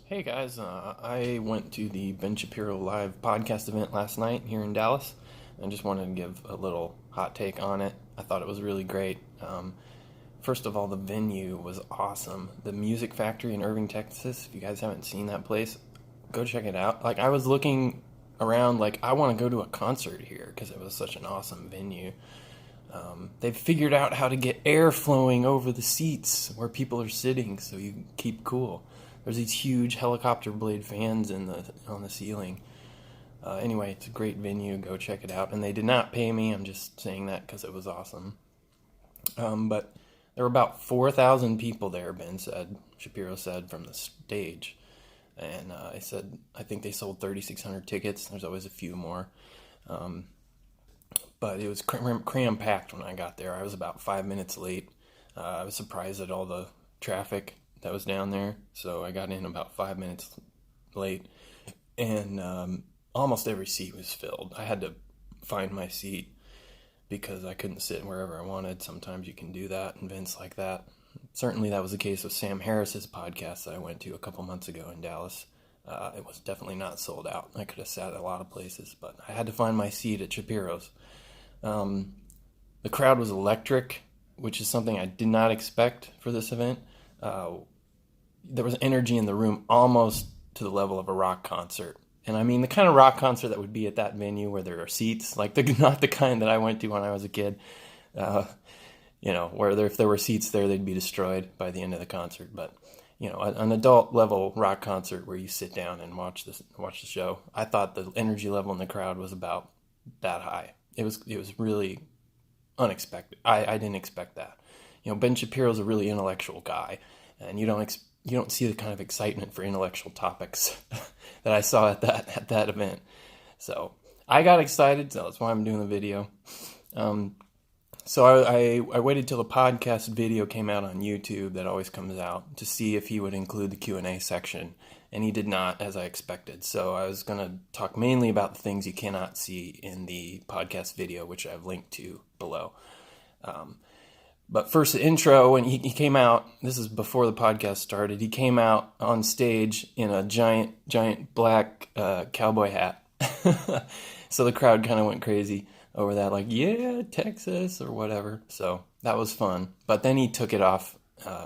Hey guys, I went to the Ben Shapiro live podcast event last night here in Dallas and just wanted to give a little hot take on it. I thought it was really great. First of all, the venue was awesome. The Music Factory in Irving, Texas, if you guys haven't seen that place, go check it out. Like, I was looking around, like, I want to go to a concert here because it was such an awesome venue. They've figured out how to get air flowing over the seats where people are sitting so you keep cool. There's these huge helicopter blade fans on the ceiling. Anyway, it's a great venue. Go check it out. And they did not pay me. I'm just saying that because it was awesome. But there were about 4,000 people there, Shapiro said, from the stage. And I think they sold 3,600 tickets. There's always a few more. But it was cram-packed when I got there. I was about 5 minutes late. I was surprised at all the traffic that was down there, so I got in about 5 minutes late, and almost every seat was filled. I had to find my seat because I couldn't sit wherever I wanted. Sometimes you can do that in events like that. Certainly that was the case with Sam Harris's podcast that I went to a couple months ago in Dallas. It was definitely not sold out. I could have sat at a lot of places, but I had to find my seat at Shapiro's. The crowd was electric, which is something I did not expect for this event. There was energy in the room almost to the level of a rock concert. And I mean the kind of rock concert that would be at that venue where there are seats, like not the kind that I went to when I was a kid, where if there were seats there, they'd be destroyed by the end of the concert. But, an adult level rock concert where you sit down and watch the show. I thought the energy level in the crowd was about that high. It was really unexpected. I didn't expect that. Ben Shapiro's a really intellectual guy, and you don't see the kind of excitement for intellectual topics that I saw at that event. So I got excited, so that's why I'm doing the video. So I waited till the podcast video came out on YouTube that always comes out to see if he would include the Q&A section, and he did not, as I expected. So I was going to talk mainly about the things you cannot see in the podcast video, which I've linked to below. But first, the intro, when he came out, this is before the podcast started, he came out on stage in a giant black cowboy hat. So the crowd kind of went crazy over that, like, yeah, Texas, or whatever. So that was fun. But then he took it off,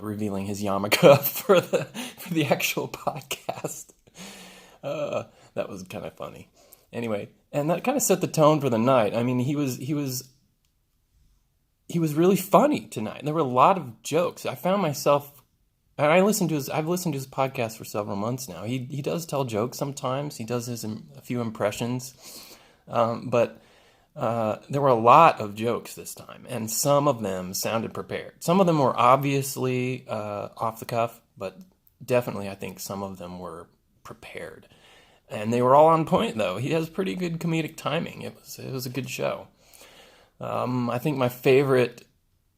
revealing his yarmulke for the actual podcast. That was kind of funny. Anyway, and that kind of set the tone for the night. I mean, he was really funny tonight. There were a lot of jokes. I found myself, and I've listened to his podcast for several months now. He does tell jokes sometimes. He does a few impressions, but there were a lot of jokes this time, and some of them sounded prepared. Some of them were obviously off the cuff, but definitely I think some of them were prepared, and they were all on point. Though he has pretty good comedic timing. It was a good show. I think my favorite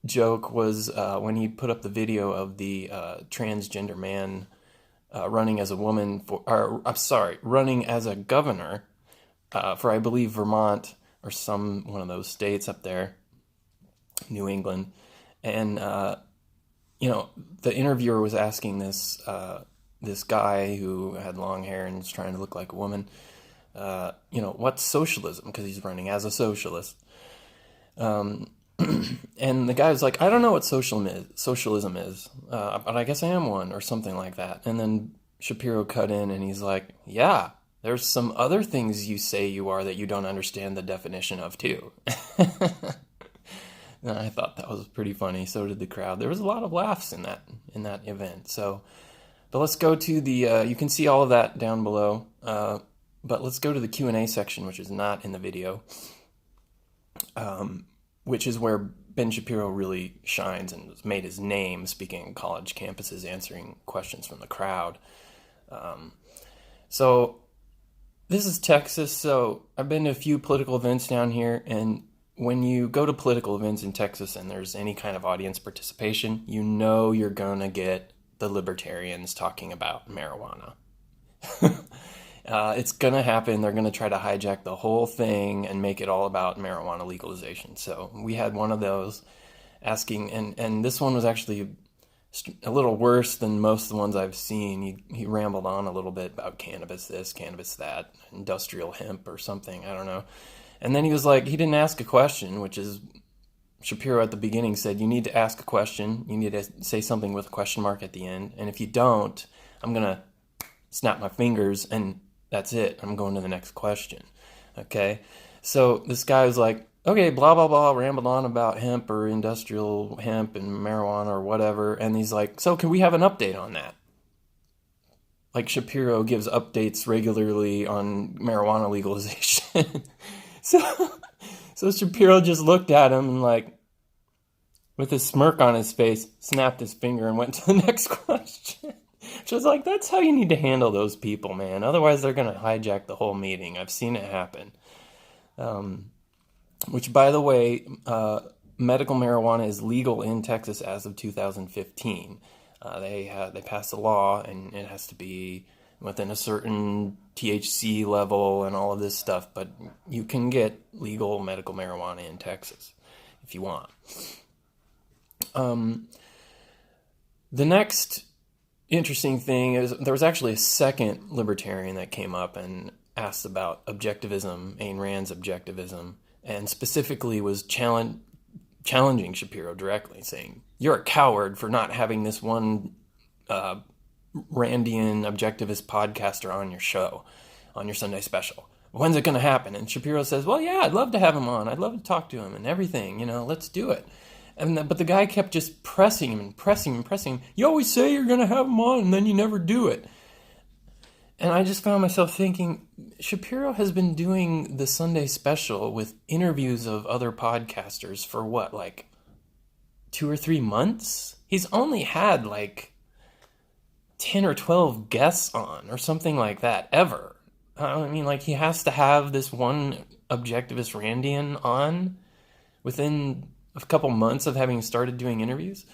joke was when he put up the video of the transgender man running as a woman running as a governor for, I believe, Vermont or one of those states up there, New England. And, the interviewer was asking this guy who had long hair and was trying to look like a woman, what's socialism? Because he's running as a socialist. And the guy was like, I don't know what socialism is, but I guess I am one, or something like that. And then Shapiro cut in and he's like, yeah, there's some other things you say you are that you don't understand the definition of too. And I thought that was pretty funny. So did the crowd. There was a lot of laughs in that event. So, but let's go to the, you can see all of that down below. But let's go to the Q&A section, which is not in the video. Which is where Ben Shapiro really shines and has made his name speaking on college campuses, answering questions from the crowd. So this is Texas, so I've been to a few political events down here, and when you go to political events in Texas and there's any kind of audience participation, you're going to get the libertarians talking about marijuana. It's going to happen. They're going to try to hijack the whole thing and make it all about marijuana legalization. So we had one of those asking, and this one was actually a little worse than most of the ones I've seen. He rambled on a little bit about cannabis this, cannabis that, industrial hemp or something, I don't know. And then he was like, he didn't ask a question, which is, Shapiro at the beginning said, you need to ask a question, you need to say something with a question mark at the end, and if you don't, I'm going to snap my fingers and that's it, I'm going to the next question. Okay? So this guy was like, okay, blah, blah, blah, rambled on about hemp or industrial hemp and marijuana or whatever. And he's like, so can we have an update on that? Like Shapiro gives updates regularly on marijuana legalization. So Shapiro just looked at him and like, with a smirk on his face, snapped his finger and went to the next question. Which was like, that's how you need to handle those people, man. Otherwise, they're going to hijack the whole meeting. I've seen it happen. Which, by the way, medical marijuana is legal in Texas as of 2015. They passed a law, and it has to be within a certain THC level and all of this stuff. But you can get legal medical marijuana in Texas if you want. The next interesting thing is there was actually a second libertarian that came up and asked about objectivism, Ayn Rand's objectivism, and specifically was challenging Shapiro directly, saying, you're a coward for not having this one Randian objectivist podcaster on your show, on your Sunday special. When's it going to happen? And Shapiro says, well, yeah, I'd love to have him on. I'd love to talk to him and everything. Let's do it. But the guy kept just pressing him and pressing him and pressing him. You always say you're going to have him on, and then you never do it. And I just found myself thinking, Shapiro has been doing the Sunday special with interviews of other podcasters for what, like 2 or 3 months? He's only had like 10 or 12 guests on or something like that ever. I mean, like, he has to have this one objectivist Randian on within a couple months of having started doing interviews.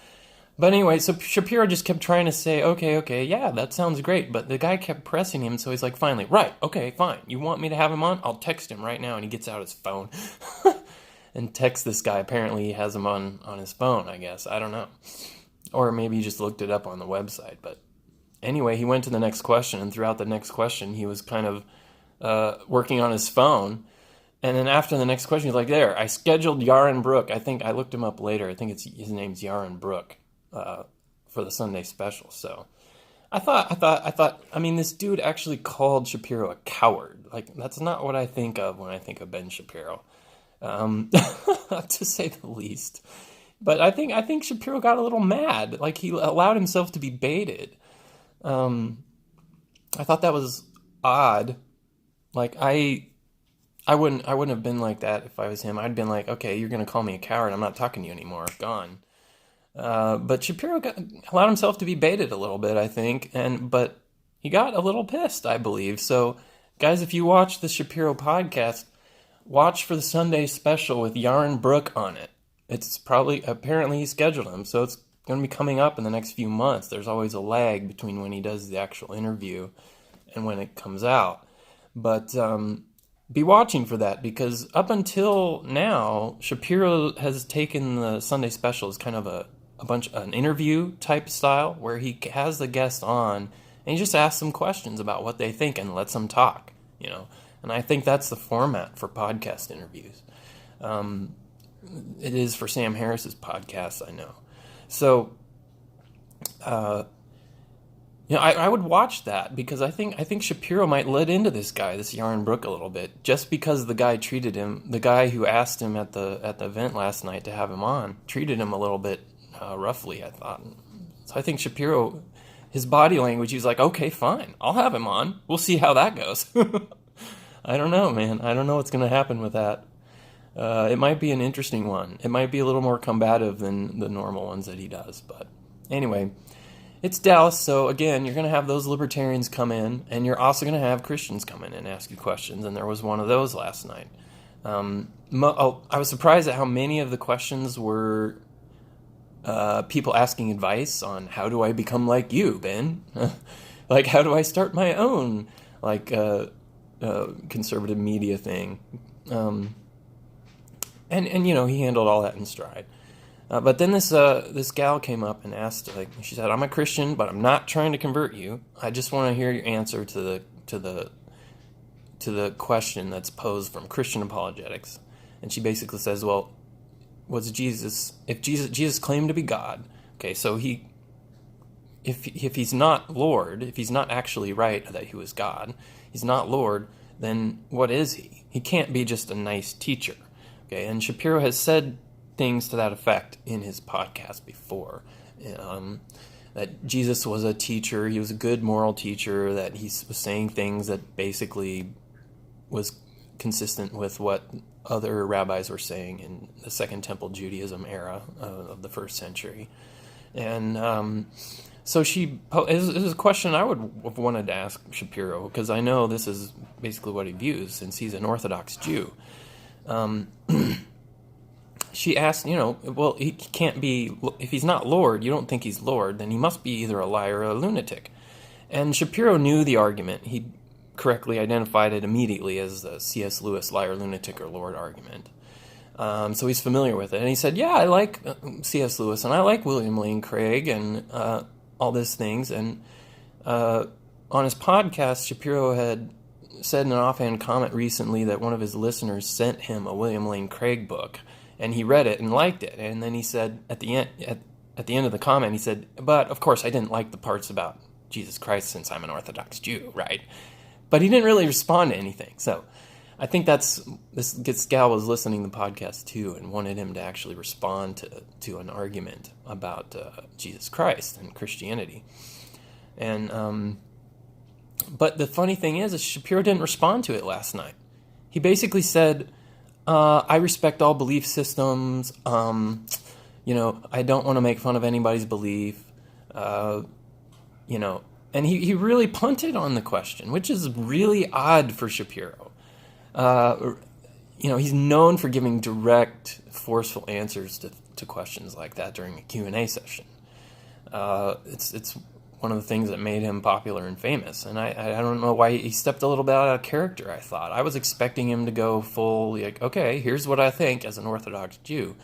But anyway, so Shapiro just kept trying to say, okay, yeah, that sounds great. But the guy kept pressing him, so he's like, finally, right, okay, fine. You want me to have him on? I'll text him right now. And he gets out his phone and texts this guy. Apparently he has him on his phone, I guess. I don't know. Or maybe he just looked it up on the website. But anyway, he went to the next question, and throughout the next question, he was kind of working on his phone. And then after the next question, he's like, there, I scheduled Yaron Brook. I think I looked him up later. I think his name's Yaron Brook. For the Sunday special. So I thought, I mean, this dude actually called Shapiro a coward. Like, that's not what I think of when I think of Ben Shapiro, to say the least. But I think Shapiro got a little mad. Like, he allowed himself to be baited. I thought that was odd. Like, I wouldn't have been like that if I was him. I'd been like, okay, you're going to call me a coward. I'm not talking to you anymore. Gone. But Shapiro allowed himself to be baited a little bit, I think, but he got a little pissed, I believe. So, guys, if you watch the Shapiro podcast, watch for the Sunday special with Yaron Brook on it. Apparently he scheduled him, so it's going to be coming up in the next few months. There's always a lag between when he does the actual interview and when it comes out. But be watching for that, because up until now, Shapiro has taken the Sunday special as kind of an interview type style where he has the guest on and he just asks them questions about what they think and lets them talk, And I think that's the format for podcast interviews. It is for Sam Harris's podcast, I know. So, I would watch that, because I think Shapiro might let into this guy, this Yaron Brook, a little bit, just because the guy who asked him at the event last night to have him on, treated him a little bit roughly, I thought. So I think Shapiro, his body language, he was like, okay, fine, I'll have him on. We'll see how that goes. I don't know, man. I don't know what's going to happen with that. It might be an interesting one. It might be a little more combative than the normal ones that he does. But anyway, it's Dallas, so again, you're going to have those libertarians come in, and you're also going to have Christians come in and ask you questions, and there was one of those last night. I was surprised at how many of the questions were people asking advice on how do I become like you, Ben? Like, how do I start my own, conservative media thing? And he handled all that in stride. But then this gal came up and asked, like, she said, "I'm a Christian, but I'm not trying to convert you. I just want to hear your answer to the question that's posed from Christian apologetics." And she basically says, "Well, was Jesus? If Jesus claimed to be God, okay, so if he's not Lord, if he's not actually right that he was God, he's not Lord, then what is he? He can't be just a nice teacher." Okay, and Shapiro has said things to that effect in his podcast before. That Jesus was a teacher, he was a good moral teacher, that he was saying things that basically was consistent with what other rabbis were saying in the Second Temple Judaism era of the first century. And so it was a question I would have wanted to ask Shapiro, because I know this is basically what he views since he's an Orthodox Jew. She asked, well, he can't be, if he's not Lord, you don't think he's Lord, then he must be either a liar or a lunatic. And Shapiro knew the argument. He correctly identified it immediately as the C.S. Lewis liar, lunatic, or Lord argument. So he's familiar with it. And he said, yeah, I like C.S. Lewis, and I like William Lane Craig, and all these things. And on his podcast, Shapiro had said in an offhand comment recently that one of his listeners sent him a William Lane Craig book, and he read it and liked it. And then he said at the end of the comment, he said, "But of course I didn't like the parts about Jesus Christ since I'm an Orthodox Jew, right?" But he didn't really respond to anything. So I think this gal was listening to the podcast too and wanted him to actually respond to an argument about Jesus Christ and Christianity. And but the funny thing is Shapiro didn't respond to it last night. He basically said, "I respect all belief systems. I don't want to make fun of anybody's belief. And he really punted on the question, which is really odd for Shapiro. He's known for giving direct, forceful answers to questions like that during a Q&A session. It's one of the things that made him popular and famous. And I don't know why he stepped a little bit out of character, I thought. I was expecting him to go full, like, okay, here's what I think as an Orthodox Jew.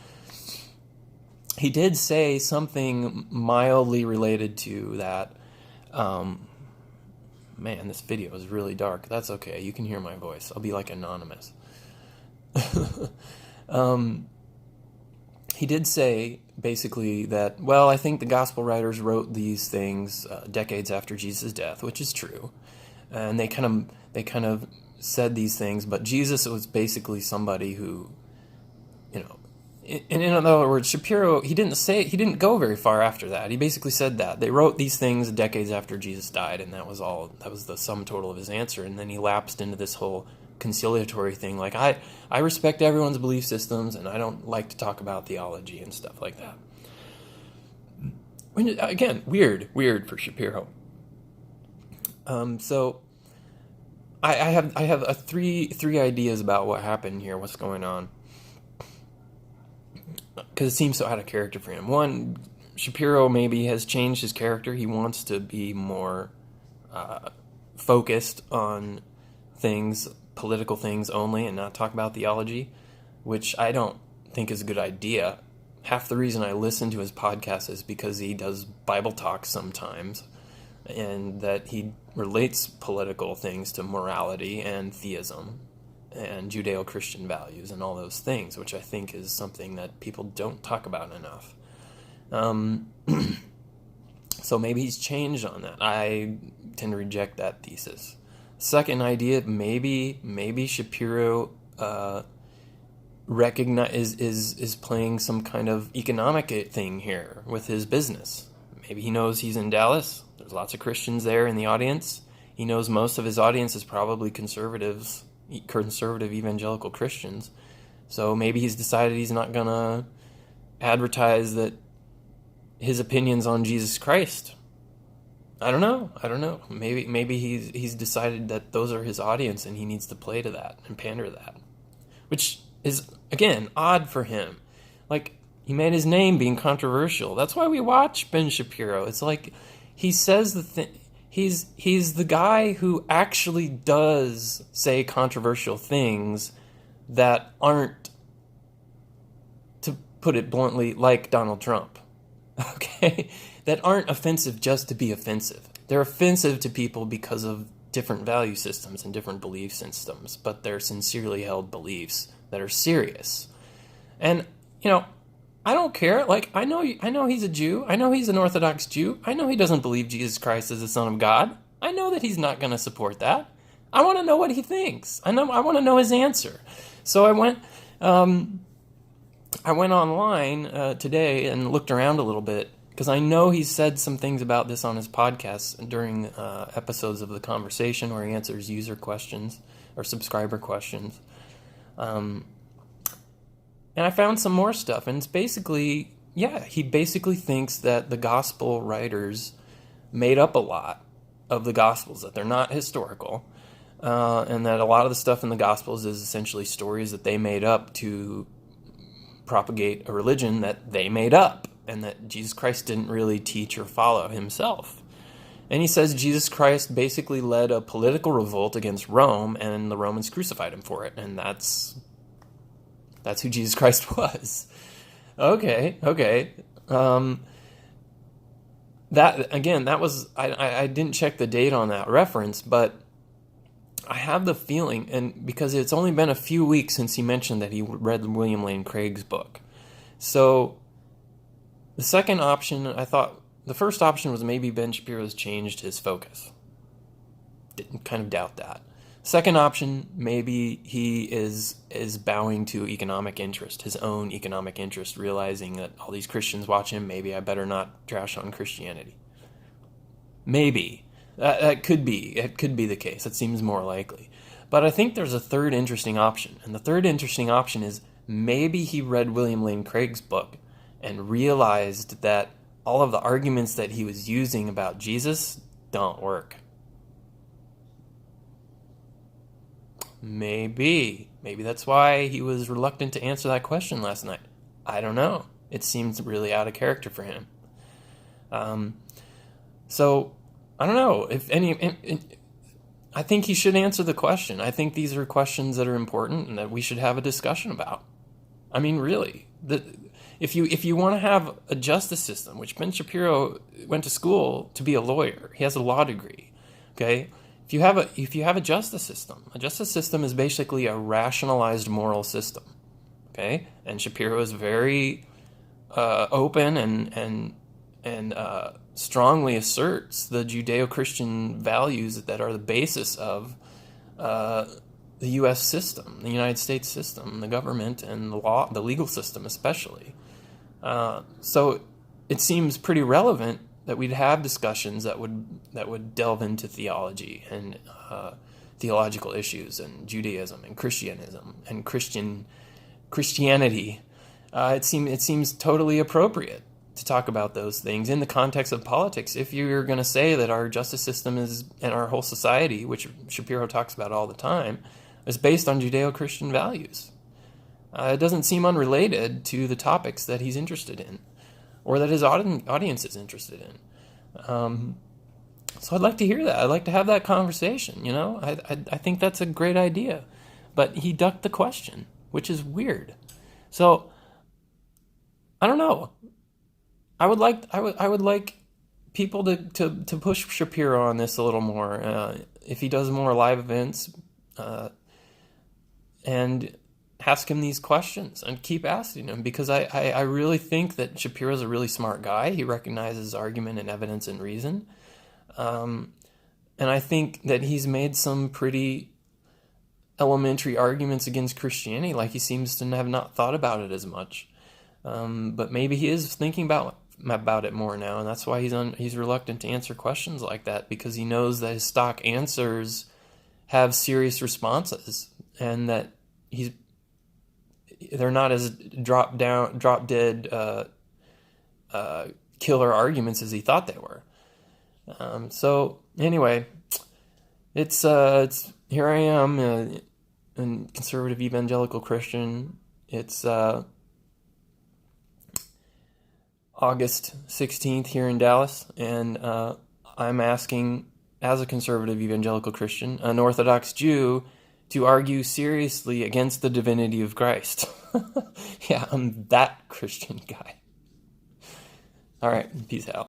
He did say something mildly related to that. Man, this video is really dark. That's okay. You can hear my voice. I'll be like anonymous. He did say basically that, well, I think the gospel writers wrote these things decades after Jesus' death, which is true. And they kind of said these things, but Jesus was basically somebody who, in other words, Shapiro, he didn't go very far after that. He basically said that they wrote these things decades after Jesus died, and that was the sum total of his answer. And then he lapsed into this whole conciliatory thing, like, I respect everyone's belief systems, and I don't like to talk about theology and stuff like that. Again, weird for Shapiro. So I have three ideas about what happened here, what's going on, because it seems so out of character for him. One, Shapiro maybe has changed his character. He wants to be more focused on things, political things only, and not talk about theology, which I don't think is a good idea. Half the reason I listen to his podcast is because he does Bible talks sometimes, and that he relates political things to morality and theism and Judeo-Christian values and all those things, which I think is something that people don't talk about enough. So maybe he's changed on that. I tend to reject that thesis. Second idea, maybe Shapiro is playing some kind of economic thing here with his business. Maybe he knows he's in Dallas. There's lots of Christians there in the audience. He knows most of his audience is probably conservative evangelical Christians. So maybe he's decided he's not going to advertise that his opinions on Jesus Christ. I don't know. Maybe he's decided that those are his audience and he needs to play to that and pander to that. Which is, again, odd for him. Like, he made his name being controversial. That's why we watch Ben Shapiro. It's like he says the thing. He's the guy who actually does say controversial things that aren't put it bluntly, like Donald Trump, okay, that aren't offensive just to be offensive. They're offensive to people because of different value systems and different belief systems, but they're sincerely held beliefs that are serious. And, I don't care. Like, I know he's a Jew. I know he's an Orthodox Jew. I know he doesn't believe Jesus Christ is the Son of God. I know that he's not going to support that. I want to know what he thinks. I want to know his answer. So I went online today and looked around a little bit, because I know he's said some things about this on his podcast during episodes of The Conversation, where he answers user questions or subscriber questions. And I found some more stuff, and it's basically, he basically thinks that the gospel writers made up a lot of the gospels, that they're not historical, and that a lot of the stuff in the gospels is essentially stories that they made up to propagate a religion that they made up, and that Jesus Christ didn't really teach or follow himself. And he says Jesus Christ basically led a political revolt against Rome, and the Romans crucified him for it, and that's who Jesus Christ was. Okay. That was, I didn't check the date on that reference, but I have the feeling, and because it's only been a few weeks since he mentioned that he read William Lane Craig's book. So the second option, I thought, the first option was maybe Ben Shapiro's changed his focus. Didn't kind of doubt that. Second option, maybe he is bowing to economic interest, his own economic interest, realizing that all these Christians watch him, maybe I better not trash on Christianity. Maybe. That could be. It could be the case. It seems more likely. But I think there's a third interesting option. And the third interesting option is maybe he read William Lane Craig's book and realized that all of the arguments that he was using about Jesus don't work. Maybe that's why he was reluctant to answer that question last night. I don't know. It seems really out of character for him. So I don't know if I think he should answer the question. I think these are questions that are important and that we should have a discussion about. I mean, really, if you want to have a justice system, which Ben Shapiro went to school to be a lawyer, he has a law degree. Okay. If you have a justice system is basically a rationalized moral system, okay? And Shapiro is very open and strongly asserts the Judeo-Christian values that are the basis of the U.S. system, the United States system, the government, and the law, the legal system especially. So it seems pretty relevant that we'd have discussions that would delve into theology and theological issues and Judaism and Christianism and Christianity. It seems totally appropriate to talk about those things in the context of politics. If you're going to say that our justice system is, and our whole society, which Shapiro talks about all the time, is based on Judeo-Christian values, it doesn't seem unrelated to the topics that he's interested in, or that his audience is interested in. So I'd like to hear that. I'd like to have that conversation, I think that's a great idea. But he ducked the question, which is weird. So I don't know. I would like people to push Shapiro on this a little more. If he does more live events, and ask him these questions and keep asking him, because I really think that Shapiro's a really smart guy. He recognizes argument and evidence and reason. And I think that he's made some pretty elementary arguments against Christianity, like he seems to have not thought about it as much. But maybe he is thinking about it more now, and that's why he's reluctant to answer questions like that, because he knows that his stock answers have serious responses, and that they're not as drop dead killer arguments as he thought they were. So anyway, it's here I am, a conservative evangelical Christian. It's August 16th here in Dallas, and I'm asking, as a conservative evangelical Christian, an Orthodox Jew, to argue seriously against the divinity of Christ. Yeah, I'm that Christian guy. All right, peace out.